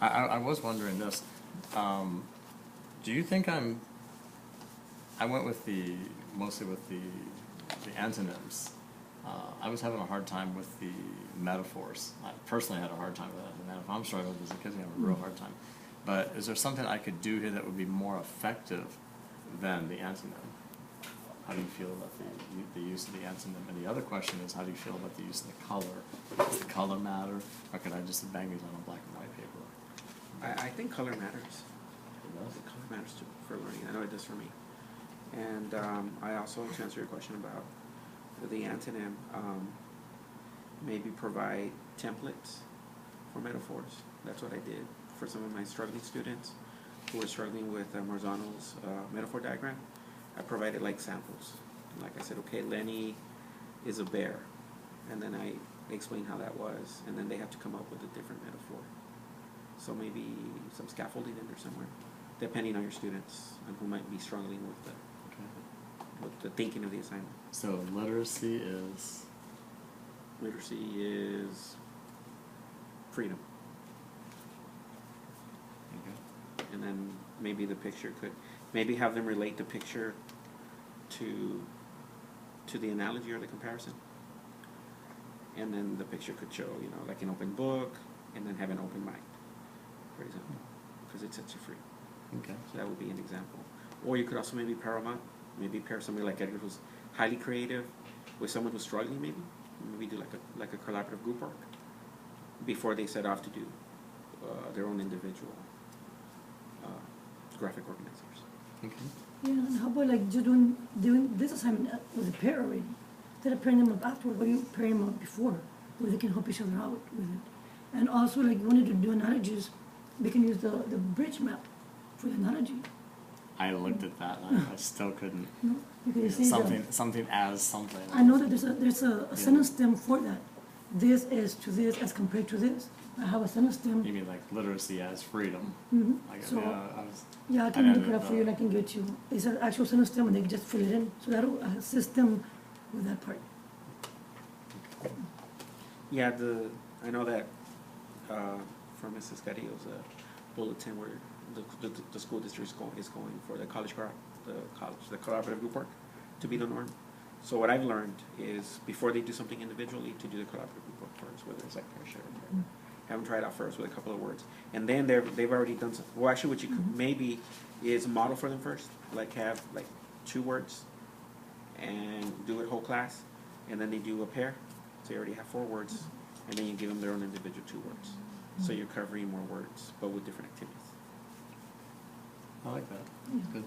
I was wondering this. Do you think I went with mostly with the antonyms. I was having a hard time with the metaphors. I personally had a hard time with that. And if I'm struggling as a kid, I have a real hard time. But is there something I could do here that would be more effective than the antonym? How do you feel about the use of the antonym? And the other question is, how do you feel about the use of the color? Does the color matter, or could I just bang these on a black and white paper? I think color matters. It does? The color matters too for learning. I know it does for me. And I also, to answer your question about the antonym, maybe provide templates for metaphors. That's what I did for some of my struggling students who were struggling with Marzano's metaphor diagram. I provided like samples. Like I said, okay, Lenny is a bear. And then I explained how that was. And then they have to come up with a different metaphor. So maybe some scaffolding in there somewhere, depending on your students and who might be struggling with the thinking of the assignment. So literacy is? Literacy is freedom. Okay. And then maybe the picture could, maybe have them relate the picture to the analogy or the comparison. And then the picture could show, you know, like an open book, and then have an open mind, for example, because it sets you free. Okay. So that would be an example. Or you could also maybe pair them up. Maybe pair somebody like Edgar who's highly creative with someone who's struggling maybe. Maybe do like a collaborative group work before they set off to do their own individual graphic organizers. Okay. Yeah, and how about like just doing this assignment with a pair already? Instead of pairing them up afterward, why do you pair them up before, where they can help each other out with it? And also, like, you wanted to do analogies, we can use the bridge map for the analogy. I looked at that and I still couldn't. No, because you see Something as something. I know that there's a sentence stem for that. This is to this as compared to this. I have a sentence stem. You mean like literacy as freedom? Mm-hmm. So, I can look it up for you and I can get you. It's an actual sentence stem and they can just fill it in. So that'll assist them with that part. Yeah, I know that for Mrs. Carrillo's bulletin where the school district is going for the collaborative group work to be the norm. So what I've learned is before they do something individually, to do the collaborative group work first, whether it's like pair share or pair. Have them try it out first with a couple of words, and then they've already done some. Well, actually, what you could maybe is model for them first, like have like 2 words, and do it whole class, and then they do a pair, so you already have 4 words, and then you give them their own individual 2 words. So you're covering more words, but with different activities. I like that. Yeah. Good.